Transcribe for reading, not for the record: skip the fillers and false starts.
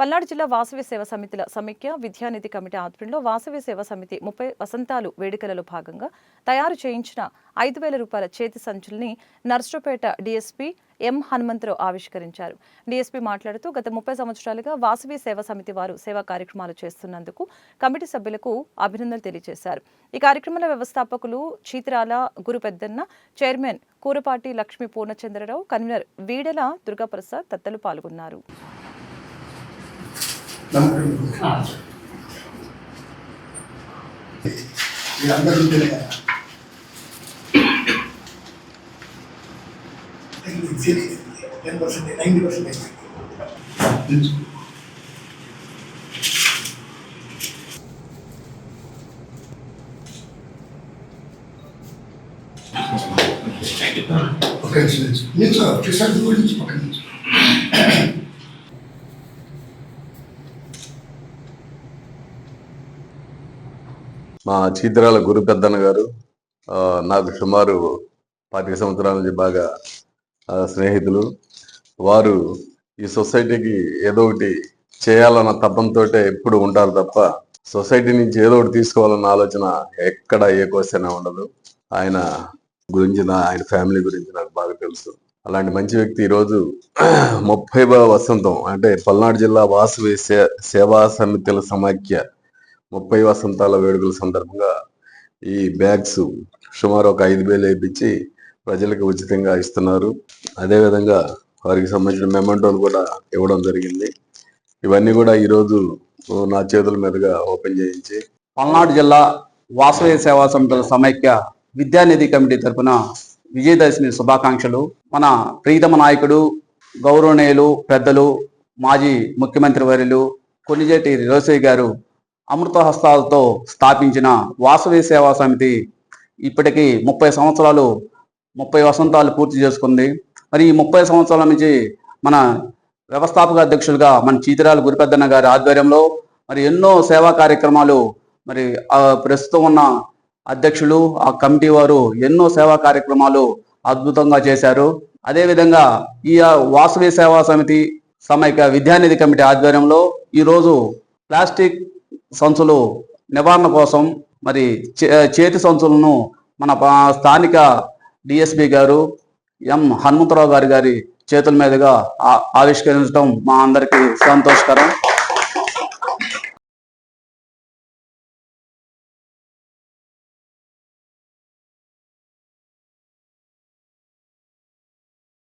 పల్నాడు జిల్లా వాసవి సేవ సమితిల సమైక్య విద్యానిధి కమిటీ ఆధ్వర్యంలో వాసవి సేవ సమితి 30 వసంతాలు వేడుకలలో భాగంగా తయారు చేయించిన 5,000 రూపాయల చేతి సంచుల్ని నర్సరావుపేట డీఎస్పీ ఎం హనుమంతరావు ఆవిష్కరించారు. డీఎస్పీ మాట్లాడుతూ గత 30 సంవత్సరాలుగా వాసవి సేవ సమితి వారు సేవా కార్యక్రమాలు చేస్తున్నందుకు కమిటీ సభ్యులకు అభినందనలు తెలియజేశారు. ఈ కార్యక్రమంలో వ్యవస్థాపకులు చీతిరాల గురుపెద్దన్న, చైర్మన్ కూరపాటి లక్ష్మీ పూర్ణచంద్రరావు, కన్వీనర్ వీడల దుర్గాప్రసాద్ తదితరులు పాల్గొన్నారు. మా చీతిరాల గురు పెద్దన్న గారు నాకు సుమారు 25 సంవత్సరాల నుంచి బాగా స్నేహితులు. వారు ఈ సొసైటీకి ఏదో ఒకటి చేయాలన్న తపంతో ఎప్పుడు ఉంటారు తప్ప సొసైటీ నుంచి ఏదో ఒకటి తీసుకోవాలన్న ఆలోచన ఎక్కడ ఏ క్వశ్చన్ ఉండదు. ఆయన గురించి ఆయన ఫ్యామిలీ గురించి నాకు బాగా తెలుసు. అలాంటి మంచి వ్యక్తి ఈరోజు 30వ వసంతం అంటే పల్నాడు జిల్లా వాసవి సేవా సమితుల సమాఖ్య 30 వసంతాల వేడుకల సందర్భంగా ఈ బ్యాగ్స్ సుమారు ఒక 5,000 వేయించి ప్రజలకు ఉచితంగా ఇస్తున్నారు. అదేవిధంగా వారికి సంబంధించిన మెమెంటోలు కూడా ఇవ్వడం జరిగింది. ఇవన్నీ కూడా ఈరోజు నా చేతుల మీదుగా ఓపెన్ చేయించి పల్నాడు జిల్లా వాసవి సేవా సమితుల సమైక్య విద్యానిధి కమిటీ తరఫున విజయదశమి శుభాకాంక్షలు. మన ప్రీతమ నాయకుడు, గౌరవనీయులు, పెద్దలు, మాజీ ముఖ్యమంత్రి వర్యులు కొణిజేటి రోసయ్య గారు అమృత హస్తాలతో స్థాపించిన వాసవి సేవా సమితి ఇప్పటికీ 30 వసంతాలు పూర్తి చేసుకుంది. మరి ఈ 30 సంవత్సరాల నుంచి మన వ్యవస్థాపక అధ్యక్షులుగా మన చీతిరాల గురుపెద్దన్న గారి ఆధ్వర్యంలో మరి ఎన్నో సేవా కార్యక్రమాలు, మరి ప్రస్తుతం ఉన్న అధ్యక్షులు, ఆ కమిటీ వారు ఎన్నో సేవా కార్యక్రమాలు అద్భుతంగా చేశారు. అదేవిధంగా ఈ వాసవి సేవా సమితి సమైక్య విద్యానిధి కమిటీ ఆధ్వర్యంలో ఈరోజు ప్లాస్టిక్ సంచులు నివారణ కోసం మరి చేతి సంచులను మన స్థానిక డిఎస్పీ గారు ఎం హనుమంతరావు గారి చేతుల మీదుగా ఆవిష్కరించడం మా అందరికీ సంతోషకరం.